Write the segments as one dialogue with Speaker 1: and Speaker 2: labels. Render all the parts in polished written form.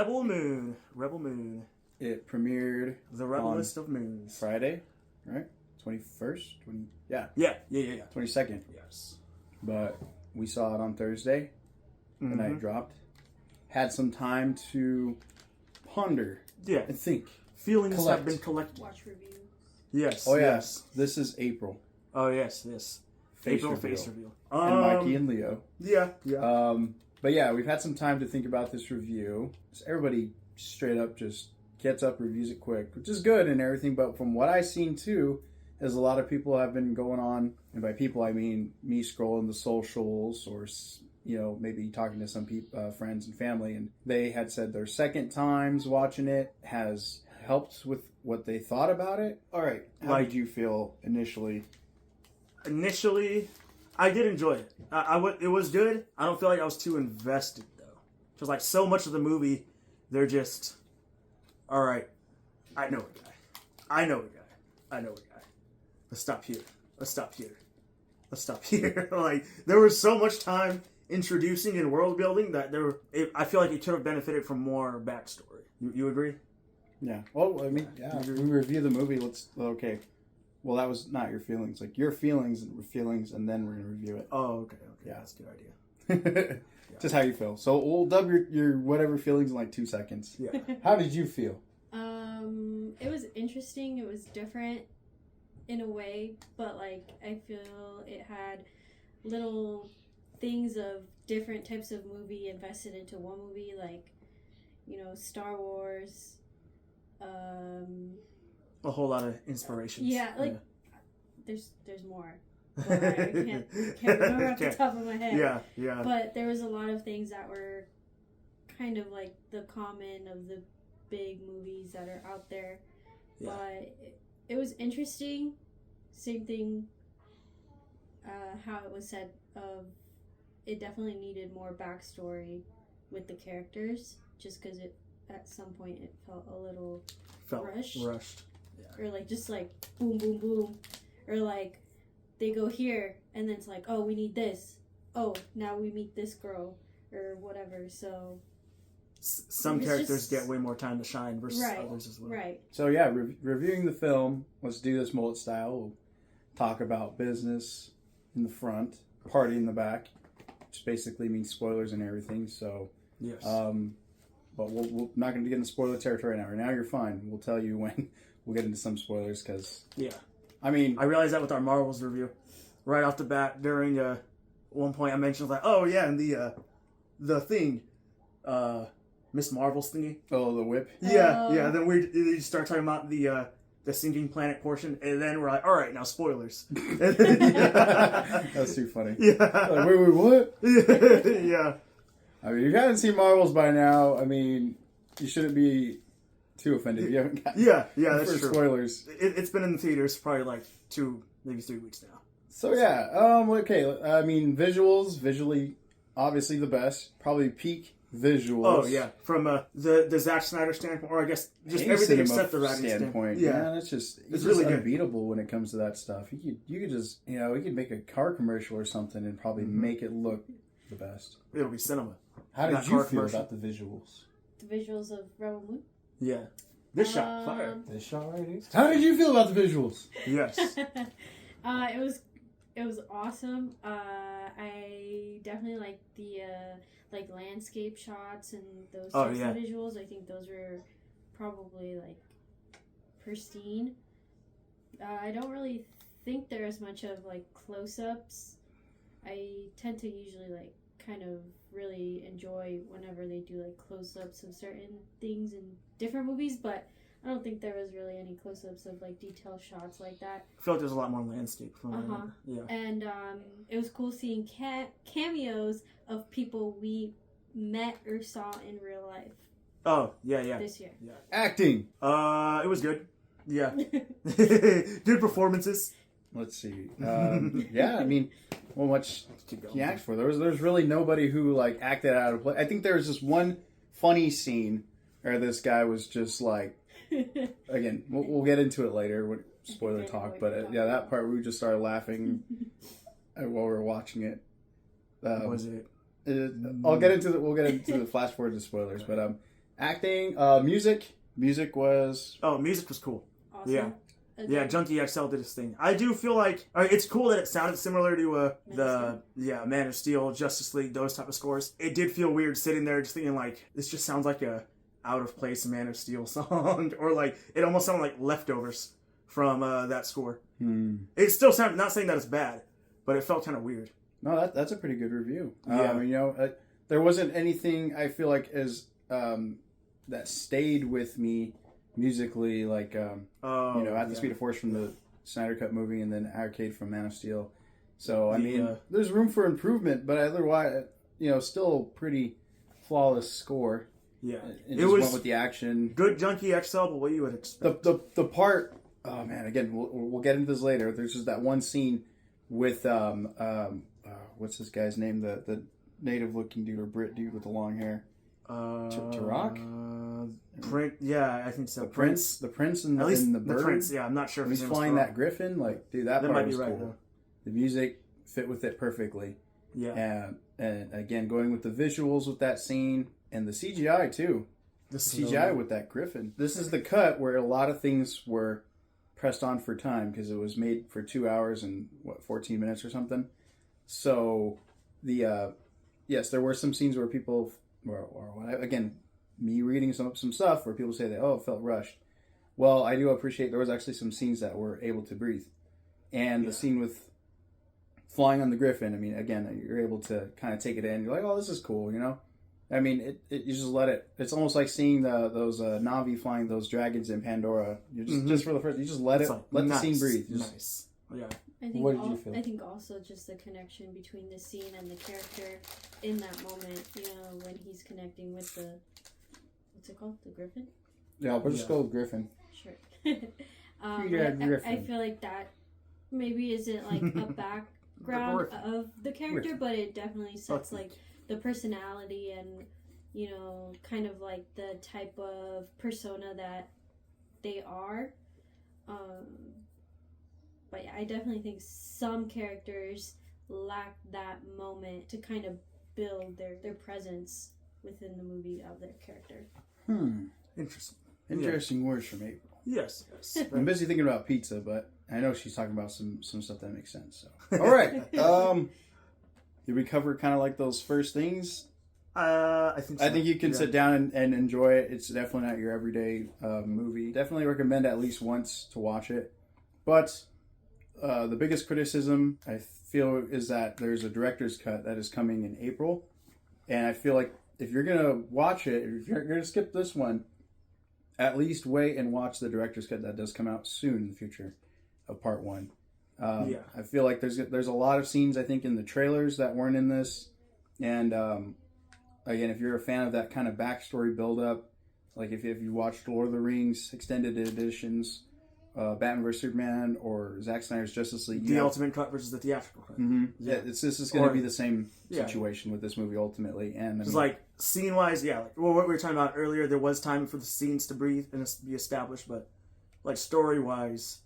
Speaker 1: Rebel Moon. Rebel Moon.
Speaker 2: It premiered
Speaker 1: The Rebelist of Moons.
Speaker 2: Friday, right? 21st?
Speaker 1: Yeah.
Speaker 2: 22nd.
Speaker 1: Yes.
Speaker 2: But we saw it on Thursday. The night it dropped. Had some time to ponder
Speaker 1: Yeah.
Speaker 2: and think.
Speaker 1: Feelings have been collected.
Speaker 3: Watch reviews.
Speaker 1: Yes.
Speaker 2: Oh, yeah.
Speaker 1: Yes.
Speaker 2: This is April.
Speaker 1: Oh, yes. This. April face reveal.
Speaker 2: And Mikey and Leo.
Speaker 1: Yeah.
Speaker 2: But yeah, we've had some time to think about this review. So everybody straight up just gets up, reviews it quick, which is good and everything. But from what I've seen too, is a lot of people have been going on, and by people I mean me scrolling the socials or maybe talking to some friends and family, and they had said their second times watching it has helped with what they thought about it. All right, how did you feel initially?
Speaker 1: Initially, I did enjoy it. It was good. I don't feel like I was too invested though, because like so much of the movie, they're just, all right, I know a guy. Let's stop here. Like there was so much time introducing and world building that I feel like it could have benefited from more backstory. You agree?
Speaker 2: Yeah. Well, I mean, yeah. We review the movie. Okay. Well, that was not your feelings. Like your feelings, and then we're gonna review it.
Speaker 1: Oh, okay.
Speaker 2: Yeah,
Speaker 1: that's a good idea.
Speaker 2: Just how you feel. So we'll dub your whatever feelings in like 2 seconds.
Speaker 1: Yeah.
Speaker 2: How did you feel?
Speaker 3: It was interesting. It was different in a way, but like I feel it had little things of different types of movie invested into one movie, like Star Wars.
Speaker 1: A whole lot of inspirations.
Speaker 3: Yeah, there's more. But I can't remember off the top of my head.
Speaker 1: Yeah.
Speaker 3: But there was a lot of things that were kind of like the common of the big movies that are out there. Yeah. But it was interesting. Same thing. How it was said. It definitely needed more backstory with the characters, just because at some point it felt a little rushed. Yeah. Or like just like boom, boom, boom, or like they go here and then it's like, oh, we need this. Oh, now we meet this girl or whatever. So
Speaker 1: some characters get way more time to shine versus others as well.
Speaker 3: Right.
Speaker 2: So yeah, reviewing the film. Let's do this mullet style. We'll talk about business in the front, party in the back, which basically means spoilers and everything. So
Speaker 1: yes.
Speaker 2: But we're not going to get into spoiler territory now. Right now, you're fine. We'll tell you when we'll get into some spoilers because I mean,
Speaker 1: I realized that with our Marvels review, right off the bat. During one point, I mentioned like, oh yeah, and the thing, Miss Marvel's thingy.
Speaker 2: Oh, the whip.
Speaker 1: Yeah. Then we start talking about the sinking planet portion, and then we're like, all right, now spoilers.
Speaker 2: That's too funny. Yeah. Like, wait, what?
Speaker 1: Yeah.
Speaker 2: I mean, if you haven't seen Marvels by now, I mean, you shouldn't be too offended if you haven't gotten
Speaker 1: that's true.
Speaker 2: Spoilers.
Speaker 1: It's been in the theaters probably like 2, maybe 3 weeks now.
Speaker 2: So yeah, okay. I mean, visually, obviously the best. Probably peak visuals.
Speaker 1: Oh yeah, from the Zack Snyder standpoint, or I guess just everything except the Raimi standpoint.
Speaker 2: Yeah, it's
Speaker 1: really
Speaker 2: unbeatable when it comes to that stuff. You could just we could make a car commercial or something and probably make it look the best.
Speaker 1: It'll be cinema.
Speaker 2: How did you feel about the visuals?
Speaker 3: The visuals of Rebel Moon?
Speaker 1: Yeah. This shot, fire.
Speaker 2: This shot right here. How did you feel about the visuals?
Speaker 1: Yes.
Speaker 3: It was awesome. I definitely liked the landscape shots and those types of visuals. I think those were probably like pristine. I don't really think there is much of like close-ups. I tend to usually like kind of really enjoy whenever they do like close-ups of certain things in different movies, but I don't think there was really any close-ups of like detailed shots like that.
Speaker 1: I feel like there's a lot more landscape. Yeah.
Speaker 3: And it was cool seeing cameos of people we met or saw in real life.
Speaker 1: Oh yeah.
Speaker 3: This year.
Speaker 2: Yeah. Acting.
Speaker 1: It was good. Yeah. Good performances.
Speaker 2: Let's see. Yeah, I mean, well, much he asked for. There's really nobody who like acted out of place. I think there was just one funny scene where this guy was just like, again, we'll get into it later with spoiler talk, but yeah, that part we just started laughing while we were watching it.
Speaker 1: Was it?
Speaker 2: We'll get into the flash forward to spoilers, but Acting, music was
Speaker 1: Oh, music was cool.
Speaker 3: Awesome.
Speaker 1: Yeah.
Speaker 3: Okay.
Speaker 1: Yeah, Junkie XL did his thing. I do feel like it's cool that it sounded similar to Man of Steel, Justice League, those type of scores. It did feel weird sitting there just thinking like this just sounds like a out of place Man of Steel song, or like it almost sounded like leftovers from that score. It still sounded, not saying that it's bad, but it felt kind of weird.
Speaker 2: No, that's a pretty good review.
Speaker 1: Yeah.
Speaker 2: There wasn't anything I feel like that stayed with me musically, like At the Speed of Force from the Snyder Cut movie, and then Arcade from Man of Steel. So there's room for improvement, but otherwise, still pretty flawless score.
Speaker 1: Yeah,
Speaker 2: It was went with the action.
Speaker 1: Good Junkie XL, but what you would expect.
Speaker 2: The part. Oh man! Again, we'll get into this later. There's just that one scene with what's this guy's name? The native looking dude or Brit dude with the long hair. Turok?
Speaker 1: Yeah, I think so.
Speaker 2: The prince and
Speaker 1: at least
Speaker 2: and
Speaker 1: the
Speaker 2: bird.
Speaker 1: Prince. Yeah, I'm not sure.
Speaker 2: When
Speaker 1: if
Speaker 2: he's
Speaker 1: his name was
Speaker 2: flying
Speaker 1: Turok.
Speaker 2: that griffin, like dude, that part
Speaker 1: might
Speaker 2: was
Speaker 1: be right,
Speaker 2: cool.
Speaker 1: though.
Speaker 2: The music fit with it perfectly.
Speaker 1: Yeah,
Speaker 2: and again, going with the visuals with that scene and the CGI too. The CGI with that griffin. This is the cut where a lot of things were pressed on for time because it was made for 2 hours and 14 minutes or something. So yes, there were some scenes where people, again, me reading some stuff where people say that it felt rushed. Well, I do appreciate there was actually some scenes that were able to breathe, and the scene with flying on the griffin. I mean, again, you're able to kind of take it in. You're like, oh, this is cool, I mean, you just let it. It's almost like seeing those Na'vi flying those dragons in Pandora. You just for the first, you just let the scene breathe.
Speaker 1: Nice. Yeah.
Speaker 2: What did you feel?
Speaker 3: I think also just the connection between the scene and the character in that moment. When he's connecting with the what's it called, the griffin.
Speaker 2: Yeah, we'll just go with griffin.
Speaker 3: Sure.
Speaker 2: Griffin.
Speaker 3: I feel like that maybe isn't like a background of the character, but it definitely sets like the personality and kind of like the type of persona that they are. But I definitely think some characters lack that moment to kind of build their presence within the movie of their character.
Speaker 2: Interesting words from April.
Speaker 1: Yes.
Speaker 2: I'm busy thinking about pizza, but I know she's talking about some stuff that makes sense. So, all right. Did we cover kind of like those first things?
Speaker 1: I think so.
Speaker 2: I think you can sit down and enjoy it. It's definitely not your everyday movie. Definitely recommend at least once to watch it. But the biggest criticism I feel is that there's a director's cut that is coming in April. And I feel like if you're going to watch it, if you're going to skip this one, at least wait and watch the director's cut that does come out soon in the future of part 1. I feel like there's a lot of scenes, I think, in the trailers that weren't in this. And again, if you're a fan of that kind of backstory build-up, like if you watched Lord of the Rings extended editions, Batman vs. Superman, or Zack Snyder's Justice League.
Speaker 1: The ultimate cut versus the theatrical cut.
Speaker 2: Mm-hmm. Yeah, this is going to be the same situation with this movie ultimately. And
Speaker 1: it's like scene-wise, like what we were talking about earlier, there was time for the scenes to breathe and be established, but like story-wise,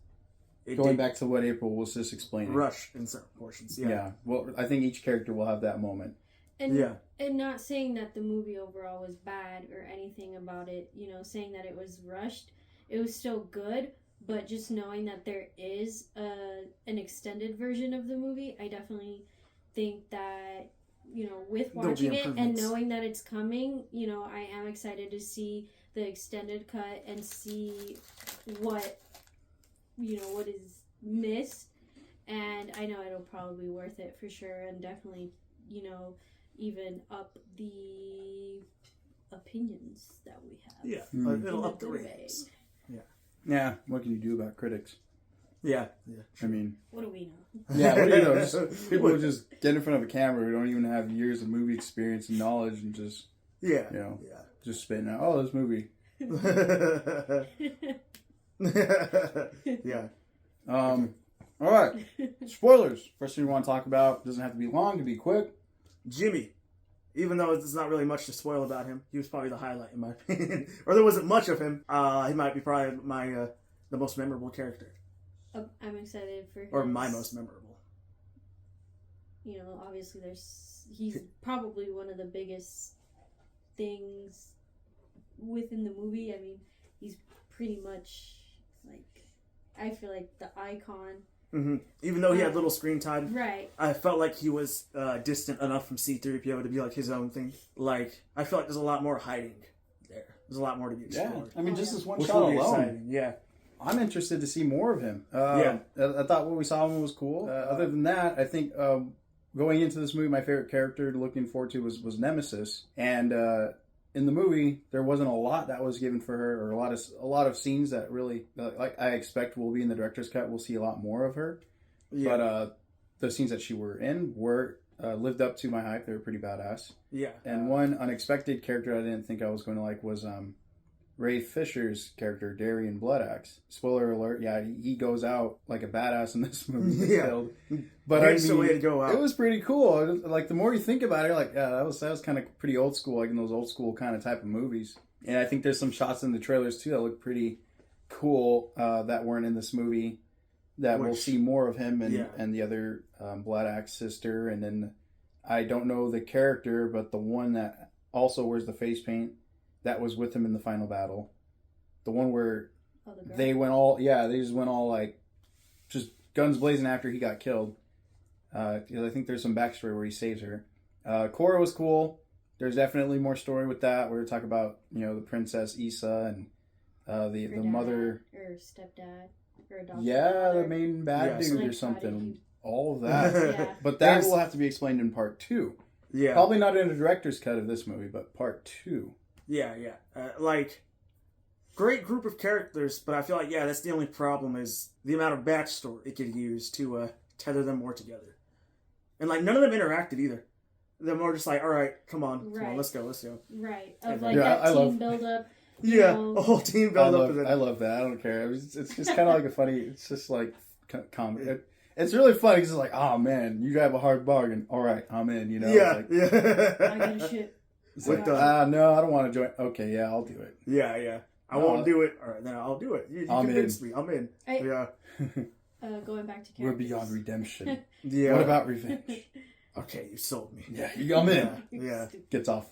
Speaker 2: going back to what April was just explaining,
Speaker 1: rush in certain portions. Yeah.
Speaker 2: Well, I think each character will have that moment.
Speaker 3: And not saying that the movie overall was bad or anything about it, saying that it was rushed. It was still good, but just knowing that there is an extended version of the movie, I definitely think that, with watching it and knowing that it's coming, I am excited to see the extended cut and see what is missed. And I know it'll probably be worth it for sure, and definitely, even up the opinions that we have.
Speaker 1: Yeah, it'll up the ratings.
Speaker 2: Yeah, what can you do about critics?
Speaker 1: Yeah.
Speaker 2: I mean,
Speaker 3: what do we know?
Speaker 2: Yeah, what do you know? People who just get in front of a camera who don't even have years of movie experience and knowledge and just just spitting out, oh, this movie.
Speaker 1: Yeah.
Speaker 2: All right. Spoilers. First thing we want to talk about, doesn't have to be long, it can be quick.
Speaker 1: Jimmy. Even though there's not really much to spoil about him, he was probably the highlight in my opinion. Or there wasn't much of him. He might be probably the most memorable character.
Speaker 3: I'm excited for him.
Speaker 1: Or my most memorable.
Speaker 3: Obviously he's probably one of the biggest things within the movie, I mean, he's pretty much like, I feel like the icon.
Speaker 1: Mm-hmm. Even though he had little screen time,
Speaker 3: Right.
Speaker 1: I felt like he was distant enough from C-3PO to be like his own thing. Like, I feel like there's a lot more hiding there. There's a lot more to be
Speaker 2: Yeah,
Speaker 1: explored.
Speaker 2: I mean, just this one
Speaker 1: Which
Speaker 2: shot
Speaker 1: will be
Speaker 2: alone.
Speaker 1: exciting. Yeah.
Speaker 2: I'm interested to see more of him.
Speaker 1: Yeah.
Speaker 2: I thought what we saw of him was cool. Other than that, I think going into this movie, my favorite character looking forward to was Nemesis. And in the movie, there wasn't a lot that was given for her, or a lot of scenes that really, like I expect, will be in the director's cut. We'll see a lot more of her.
Speaker 1: Yeah.
Speaker 2: But the scenes that she were in were lived up to my hype. They were pretty badass.
Speaker 1: Yeah.
Speaker 2: And one unexpected character I didn't think I was going to like was Ray Fisher's character, Darian Bloodaxe. Spoiler alert, yeah, he goes out like a badass in this movie.
Speaker 1: Yeah.
Speaker 2: Killed. But
Speaker 1: Here's the way to go out.
Speaker 2: it was pretty cool. Like, the more you think about it, you're like, yeah, that was kind of pretty old school, like in those old school kind of type of movies. And I think there's some shots in the trailers, too, that look pretty cool that weren't in this movie, that we'll see more of him and the other Bloodaxe sister. And then, I don't know the character, but the one that also wears the face paint, that was with him in the final battle. The one where they just went all like, just guns blazing after he got killed. I think there's some backstory where he saves her. Korra was cool. There's definitely more story with that. We're talking about, the Princess Issa and the
Speaker 3: Her
Speaker 2: mother.
Speaker 3: dad, or stepdad, or adopted
Speaker 2: Yeah,
Speaker 3: father.
Speaker 2: the main bad
Speaker 1: Yes.
Speaker 2: dude
Speaker 3: Like,
Speaker 2: or something.
Speaker 3: how do
Speaker 2: All of that.
Speaker 3: Yeah.
Speaker 2: But that
Speaker 1: There's-
Speaker 2: will have to be explained in part 2.
Speaker 1: Yeah.
Speaker 2: Probably not in the director's cut of this movie, but part 2.
Speaker 1: Yeah, yeah. Great group of characters, but I feel like, that's the only problem is the amount of backstory it could use to tether them more together. And, none of them interacted either. They're more just like, all right, come on,
Speaker 3: Right.
Speaker 1: let's go.
Speaker 3: Right.
Speaker 1: Yeah,
Speaker 3: Of like
Speaker 2: I
Speaker 3: that team
Speaker 2: love-
Speaker 3: build up.
Speaker 1: Yeah,
Speaker 3: know.
Speaker 1: a whole team
Speaker 2: I
Speaker 1: build up.
Speaker 2: love,
Speaker 1: And then,
Speaker 2: I love that. I don't care. It's just kind of like a funny. It's just like comedy. It's really funny. It's just like, oh man, you have a hard bargain. All right, I'm in.
Speaker 1: yeah,
Speaker 2: It's like,
Speaker 3: I
Speaker 1: yeah.
Speaker 3: gotta shit.
Speaker 2: it's
Speaker 1: With
Speaker 2: like,
Speaker 1: the-
Speaker 2: no, I don't want to join. Okay, yeah, I'll do it.
Speaker 1: Yeah. I won't do it. All right, then I'll do it. You
Speaker 2: I'm
Speaker 1: convinced me. I'm in.
Speaker 3: I-
Speaker 1: Yeah.
Speaker 3: Going back to characters.
Speaker 2: We're beyond redemption.
Speaker 1: Yeah.
Speaker 2: What about revenge?
Speaker 1: Okay, you sold me.
Speaker 2: Yeah, I'm in.
Speaker 1: Yeah.
Speaker 2: Gets off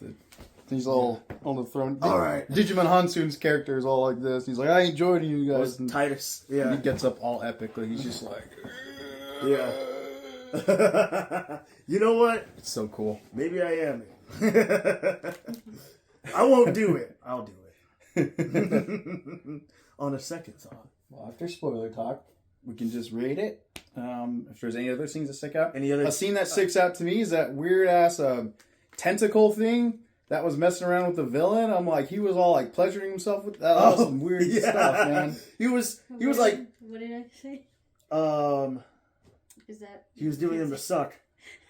Speaker 2: he's all on the throne.
Speaker 1: All right.
Speaker 2: Digimon Hansun's character is all like this. He's like, I ain't joining you guys.
Speaker 1: Was
Speaker 2: And
Speaker 1: Titus.
Speaker 2: he
Speaker 1: Yeah.
Speaker 2: gets up all epically. He's just like,
Speaker 1: Yeah. You know what?
Speaker 2: It's so cool.
Speaker 1: Maybe I am. I won't do it. I'll do it. On a second thought.
Speaker 2: Well, after spoiler talk, we can just rate it. If there's any other things that stick out.
Speaker 1: Any other?
Speaker 2: A scene that sticks out to me is that weird ass tentacle thing that was messing around with the villain. I'm like, he was all like pleasuring himself with that. That was some weird stuff, man.
Speaker 1: He was like,
Speaker 3: What did I say? Is that?
Speaker 1: he was doing him to suck.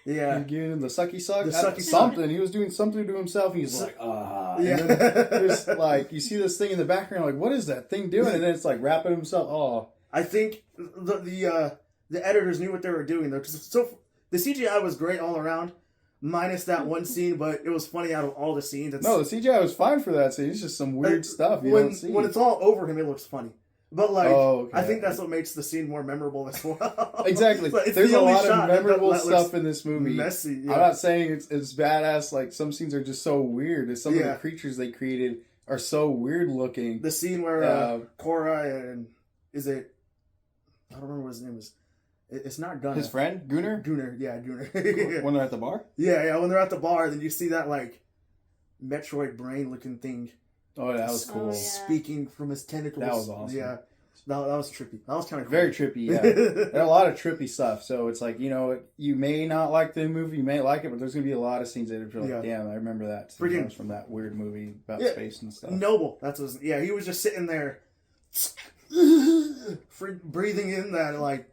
Speaker 1: Yeah.
Speaker 2: He giving him the sucky suck.
Speaker 1: The sucky
Speaker 2: something. He was doing something to himself. He's like,
Speaker 1: Yeah.
Speaker 2: And then there's like, you see this thing in the background, like, what is that thing doing? And then it's like wrapping himself. Oh,
Speaker 1: I think the editors knew what they were doing though, because the CGI was great all around, minus that one scene. But it was funny out of all the scenes.
Speaker 2: no, the CGI was fine for that scene. It's just some weird stuff you don't see.
Speaker 1: When it's all over him, it looks funny. But
Speaker 2: okay.
Speaker 1: I think that's what makes the scene more memorable as well.
Speaker 2: Exactly.
Speaker 1: But it's
Speaker 2: There's
Speaker 1: the
Speaker 2: a
Speaker 1: only
Speaker 2: lot
Speaker 1: shot
Speaker 2: of memorable
Speaker 1: that looks
Speaker 2: stuff in this movie.
Speaker 1: Messy. Yeah.
Speaker 2: I'm not saying it's badass. Like, some scenes are just so weird. Some of
Speaker 1: Yeah.
Speaker 2: the creatures they created are so weird looking.
Speaker 1: The scene where Korra and is it? I don't remember what his name is. It's not Gunnar.
Speaker 2: His friend Gunnar,
Speaker 1: Gunnar, yeah, Gunnar.
Speaker 2: when they're at the bar.
Speaker 1: yeah. When they're at the bar, then you see that Metroid brain looking thing.
Speaker 2: Oh, that was
Speaker 3: Oh,
Speaker 2: cool.
Speaker 3: yeah.
Speaker 1: Speaking from his tentacles.
Speaker 2: That was awesome.
Speaker 1: Yeah, that was trippy. That was kind of cool.
Speaker 2: Very trippy. Yeah, there are a lot of trippy stuff. So it's like, you may not like the movie, you may like it, but there's gonna be a lot of scenes that are like,
Speaker 1: Yeah.
Speaker 2: damn, I remember that
Speaker 1: Freaking-
Speaker 2: from that weird movie about
Speaker 1: Yeah.
Speaker 2: space and stuff.
Speaker 1: Noble. Yeah, he was just sitting there, breathing in that
Speaker 2: I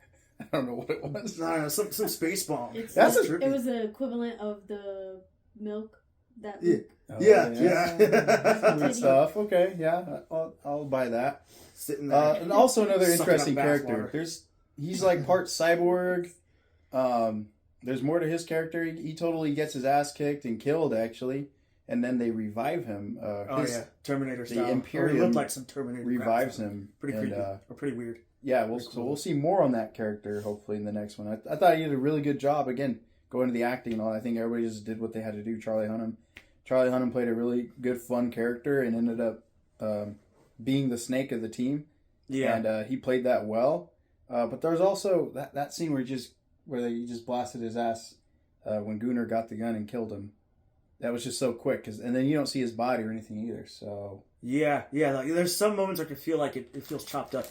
Speaker 2: don't know what it was.
Speaker 1: I don't know, some space bomb.
Speaker 3: It's
Speaker 2: That's
Speaker 3: like-
Speaker 2: a-
Speaker 3: it was the equivalent of the milk that.
Speaker 1: Yeah.
Speaker 2: Oh,
Speaker 1: Yeah.
Speaker 2: Weird stuff. Okay, yeah, I'll buy that.
Speaker 1: Sitting there.
Speaker 2: And also another
Speaker 1: Sucking
Speaker 2: interesting
Speaker 1: up
Speaker 2: character.
Speaker 1: bathwater.
Speaker 2: He's like part cyborg. There's more to his character. He totally gets his ass kicked and killed, actually, and then they revive him.
Speaker 1: Oh yeah, Terminator
Speaker 2: the
Speaker 1: style.
Speaker 2: Imperium
Speaker 1: Or he looked like some Terminator.
Speaker 2: revives
Speaker 1: crap.
Speaker 2: him.
Speaker 1: Pretty
Speaker 2: and,
Speaker 1: creepy. Or pretty weird.
Speaker 2: Yeah,
Speaker 1: Pretty
Speaker 2: so
Speaker 1: cool.
Speaker 2: we'll see more on that character hopefully in the next one. I thought he did a really good job. Again, going to the acting and all. I think everybody just did what they had to do. Charlie Hunnam Charlie Hunnam played a really good, fun character and ended up being the snake of the team.
Speaker 1: Yeah.
Speaker 2: And he played that well. But there's also that scene where he just blasted his ass when Gunnar got the gun and killed him. That was just so quick, and then you don't see his body or anything either. So
Speaker 1: Yeah. Like, there's some moments where I can feel like it feels chopped up.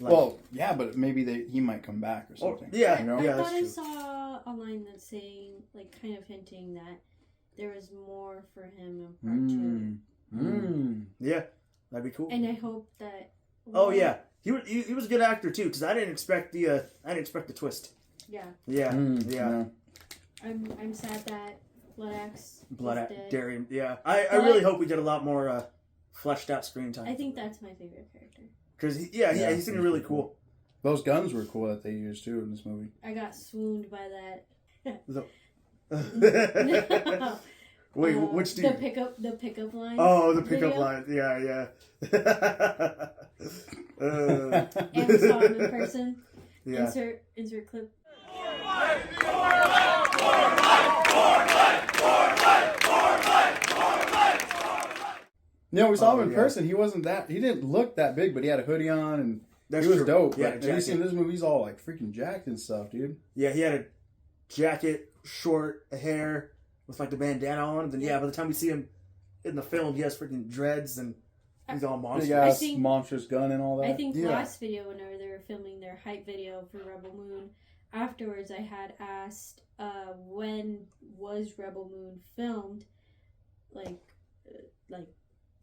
Speaker 1: Like,
Speaker 2: well, yeah, but maybe he might come back or something.
Speaker 1: yeah,
Speaker 2: you know?
Speaker 3: I
Speaker 1: yeah,
Speaker 3: thought I
Speaker 1: that's true.
Speaker 3: saw a line that's saying, like, kind of hinting that there was more for him in part 2.
Speaker 1: Yeah, that'd be cool.
Speaker 3: And I hope that.
Speaker 1: Oh yeah, he was a good actor too, because I didn't expect the twist.
Speaker 3: Yeah.
Speaker 1: Yeah.
Speaker 2: Yeah.
Speaker 3: I'm sad that Bloodaxe.
Speaker 1: Blood
Speaker 3: is dead.
Speaker 1: Darian. Yeah, I really hope we get a lot more fleshed out screen time.
Speaker 3: I think that's my favorite character.
Speaker 1: Because he seemed really cool.
Speaker 2: Those guns were cool that they used too in this movie.
Speaker 3: I got swooned by that.
Speaker 1: Wait, which dude?
Speaker 3: The pickup line.
Speaker 1: Oh, the pickup
Speaker 3: video.
Speaker 1: line. Yeah.
Speaker 3: And we saw him in person.
Speaker 1: Yeah.
Speaker 3: Insert clip.
Speaker 2: No, we saw him in
Speaker 1: yeah.
Speaker 2: person. He didn't look that big, but he had a hoodie on and
Speaker 1: That's
Speaker 2: he was
Speaker 1: true.
Speaker 2: dope.
Speaker 1: Yeah,
Speaker 2: But have you seen this movie? He's all like freaking jacked and stuff, dude.
Speaker 1: Yeah, he had a jacket, short hair with like the bandana on. Then by the time we see him in the film, he has freaking dreads and he's all monstrous.
Speaker 2: Big ass monstrous gun and all that.
Speaker 3: I think
Speaker 1: Yeah.
Speaker 3: last video, whenever they were filming their hype video for Rebel Moon, afterwards I had asked, when was Rebel Moon filmed, like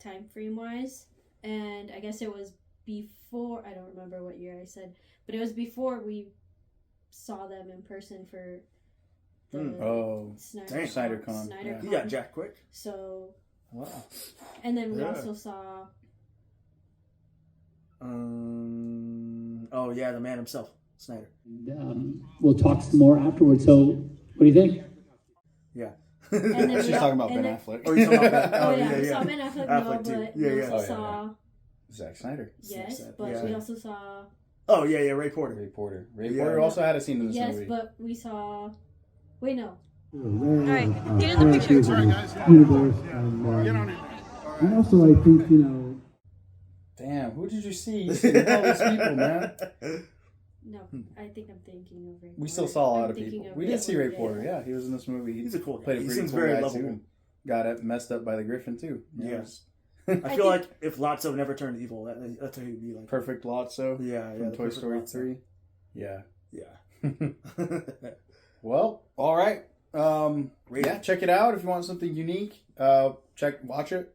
Speaker 3: time frame wise, and I guess it was before. I don't remember what year I said, but it was before we saw them in person for the
Speaker 2: SnyderCon.
Speaker 3: SnyderCon.
Speaker 1: He got jacked quick.
Speaker 3: So,
Speaker 1: Wow.
Speaker 3: and then we
Speaker 1: Yeah.
Speaker 3: also saw.
Speaker 1: Oh yeah, the man himself, Snyder.
Speaker 4: We'll talk some more afterwards. So, what do you think?
Speaker 1: Yeah.
Speaker 3: And then
Speaker 2: She's
Speaker 3: we
Speaker 2: talking about
Speaker 3: and
Speaker 2: Ben
Speaker 3: then-
Speaker 2: Affleck.
Speaker 1: Oh, you're talking about Ben.
Speaker 3: Oh,
Speaker 1: Oh,
Speaker 3: yeah, we
Speaker 1: yeah.
Speaker 3: saw Ben Affleck,
Speaker 1: Affleck,
Speaker 3: no,
Speaker 1: too.
Speaker 3: but
Speaker 1: Yeah,
Speaker 3: we
Speaker 1: yeah.
Speaker 3: also
Speaker 2: Oh, yeah,
Speaker 3: saw.
Speaker 2: Zack Snyder.
Speaker 3: Yes,
Speaker 1: Zack,
Speaker 3: but
Speaker 1: yeah.
Speaker 3: we also saw.
Speaker 1: Oh yeah, Ray Porter.
Speaker 2: Ray Porter. Ray
Speaker 1: Yeah.
Speaker 2: Porter also had a scene in this
Speaker 3: Yes,
Speaker 2: movie.
Speaker 3: but we saw. Wait, no.
Speaker 4: All
Speaker 5: right, get in the picture.
Speaker 4: Universe, and also I think
Speaker 2: Damn, who did you see? You seen all these people, man.
Speaker 3: No, I think I'm thinking of Ray Porter.
Speaker 2: We still saw a lot
Speaker 3: I'm
Speaker 2: of
Speaker 3: thinking
Speaker 2: people.
Speaker 3: of
Speaker 2: We did see Ray
Speaker 3: yeah.
Speaker 2: Porter. Yeah, he was in this movie.
Speaker 1: He's a cool guy.
Speaker 2: Played a
Speaker 1: He
Speaker 2: pretty
Speaker 1: seems
Speaker 2: cool
Speaker 1: very
Speaker 2: guy
Speaker 1: lovable.
Speaker 2: too. Got it messed up by the Griffin too. Yeah,
Speaker 1: Yeah.
Speaker 2: it was
Speaker 1: I feel like if Lotso never turned evil, that's how he'd be like.
Speaker 2: perfect Lotso.
Speaker 1: Yeah,
Speaker 2: From
Speaker 1: the
Speaker 2: Toy
Speaker 1: perfect
Speaker 2: Story
Speaker 1: Lotso.
Speaker 2: 3. Yeah.
Speaker 1: Yeah.
Speaker 2: Well, all right.
Speaker 1: Rate
Speaker 2: Yeah,
Speaker 1: it.
Speaker 2: check it out if you want something unique. Watch it.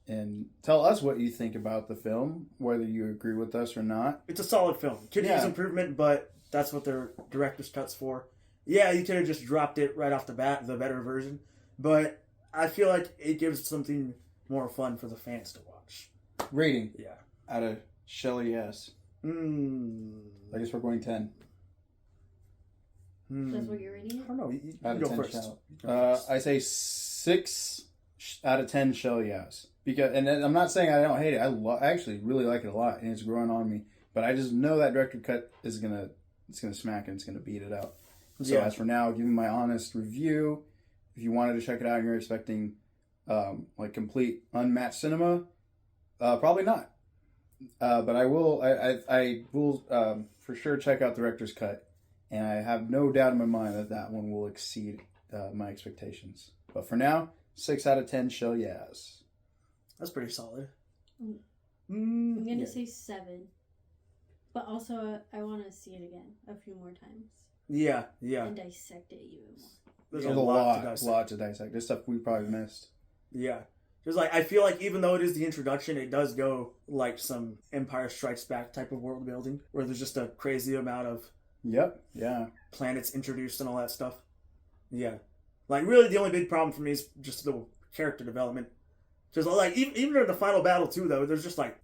Speaker 2: And tell us what you think about the film, whether you agree with us or not.
Speaker 1: It's a solid film. Could use
Speaker 2: Yeah.
Speaker 1: improvement, but that's what their director's cut's for. Yeah, you could have just dropped it right off the bat, the better version. But I feel like it gives something more fun for the fans to watch.
Speaker 2: Rating
Speaker 1: Yeah.
Speaker 2: out of Shelly S. I guess we're going 10.
Speaker 3: That's what you're rating
Speaker 1: I
Speaker 3: it?
Speaker 1: don't know. You
Speaker 2: Out of
Speaker 1: go
Speaker 2: 10
Speaker 1: first.
Speaker 2: Shell.
Speaker 1: You go first.
Speaker 2: I say 6 out of 10 Shell Yes. Because, and I'm not saying I don't hate it. I actually really like it a lot, and it's growing on me. But I just know that director cut is gonna smack and it's gonna beat it out. So
Speaker 1: Yeah.
Speaker 2: as for now, give me my honest review. If you wanted to check it out and you're expecting like complete unmatched cinema, probably not. But I will for sure check out the director's cut, and I have no doubt in my mind that one will exceed my expectations. But for now, 6 out of 10 Shell Yes.
Speaker 1: That's pretty solid.
Speaker 3: I'm gonna say 7, but also I want to see it again a few more times
Speaker 1: Yeah.
Speaker 3: and dissect it even more.
Speaker 1: There's
Speaker 2: There's
Speaker 1: a lot to dissect.
Speaker 2: lot to dissect. There's stuff we probably missed.
Speaker 1: Yeah. There's like, I feel like even though it is the introduction, it does go like some Empire Strikes Back type of world building, where there's just a crazy amount of
Speaker 2: Yep. Yeah.
Speaker 1: planets introduced and all that stuff. Yeah. Like, really, the only big problem for me is just the character development. Because, like, even during the final battle, too, though, there's just, like,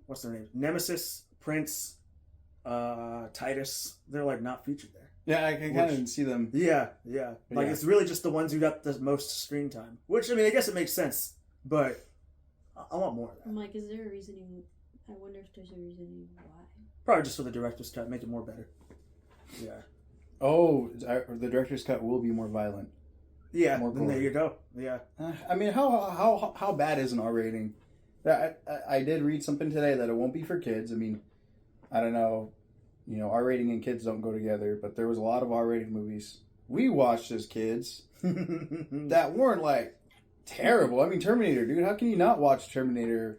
Speaker 1: what's their name? Nemesis, Prince, Titus. They're, like, not featured there.
Speaker 2: Yeah, I kind of didn't see them.
Speaker 1: Yeah. Like,
Speaker 2: Yeah.
Speaker 1: it's really just the ones who got the most screen time. Which, I mean, I guess it makes sense. But I want more of that.
Speaker 3: I'm like, is there a reasoning? I wonder if there's a reasoning why.
Speaker 1: Probably just for the director's cut, make it more better. Yeah.
Speaker 2: Oh, the director's cut will be more violent.
Speaker 1: Yeah,
Speaker 2: More
Speaker 1: then there
Speaker 2: gory.
Speaker 1: you go. Yeah.
Speaker 2: I mean, how bad is an R rating? I did read something today that it won't be for kids. I mean, I don't know. You know, R rating and kids don't go together, but there was a lot of R rated movies we watched as kids that weren't like terrible. I mean, Terminator, dude. How can you not watch Terminator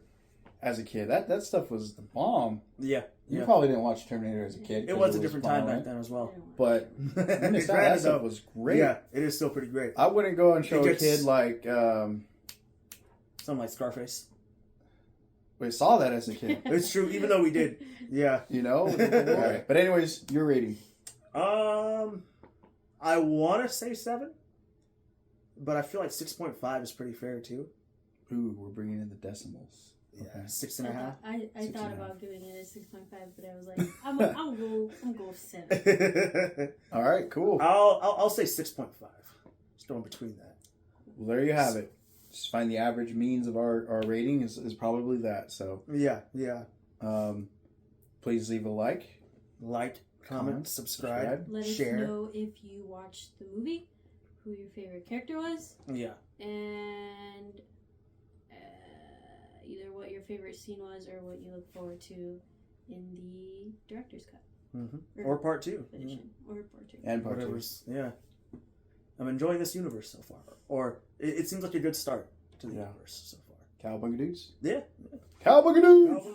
Speaker 2: as a kid? That stuff was the bomb.
Speaker 1: Yeah.
Speaker 2: You
Speaker 1: Yeah.
Speaker 2: probably didn't watch Terminator as a kid.
Speaker 1: It
Speaker 2: 'cause
Speaker 1: was a different time
Speaker 2: violent,
Speaker 1: back then as
Speaker 3: I
Speaker 1: well.
Speaker 3: don't
Speaker 2: But
Speaker 1: Granted,
Speaker 2: that stuff
Speaker 1: though,
Speaker 2: was great.
Speaker 1: Yeah, it is still pretty great.
Speaker 2: I wouldn't go and show
Speaker 1: It
Speaker 2: a
Speaker 1: gets-
Speaker 2: kid like.
Speaker 1: Something like Scarface.
Speaker 2: We saw that as a kid.
Speaker 1: It's true, even though we did. Yeah.
Speaker 2: You know? Right. But anyways, your rating.
Speaker 1: I want to say 7, but I feel like 6.5 is pretty fair too.
Speaker 2: Ooh, we're bringing in the decimals.
Speaker 1: Yeah,
Speaker 2: Okay.
Speaker 1: 6.5.
Speaker 3: I
Speaker 2: Six
Speaker 3: thought
Speaker 2: and a
Speaker 3: about giving it a 6.5, but I was like, I'm go 7.
Speaker 2: All right, cool.
Speaker 1: I'll say 6.5. Just going between that.
Speaker 2: Well, there you have it. Just find the average means of our rating is probably that. So
Speaker 1: Yeah.
Speaker 2: please leave a like.
Speaker 1: Like, comment, subscribe,
Speaker 3: Let us
Speaker 1: share.
Speaker 3: know if you watched the movie, who your favorite character was,
Speaker 1: Yeah.
Speaker 3: and either what your favorite scene was or what you look forward to in the director's cut
Speaker 1: Or part 2.
Speaker 3: edition or part 2.
Speaker 2: And part two.
Speaker 1: Whatever's. Yeah. I'm enjoying this universe so far. Or it seems like a good start to the
Speaker 2: Yeah.
Speaker 1: universe so far.
Speaker 2: Cowabunga dudes.
Speaker 1: Yeah.
Speaker 2: Cowabunga dudes.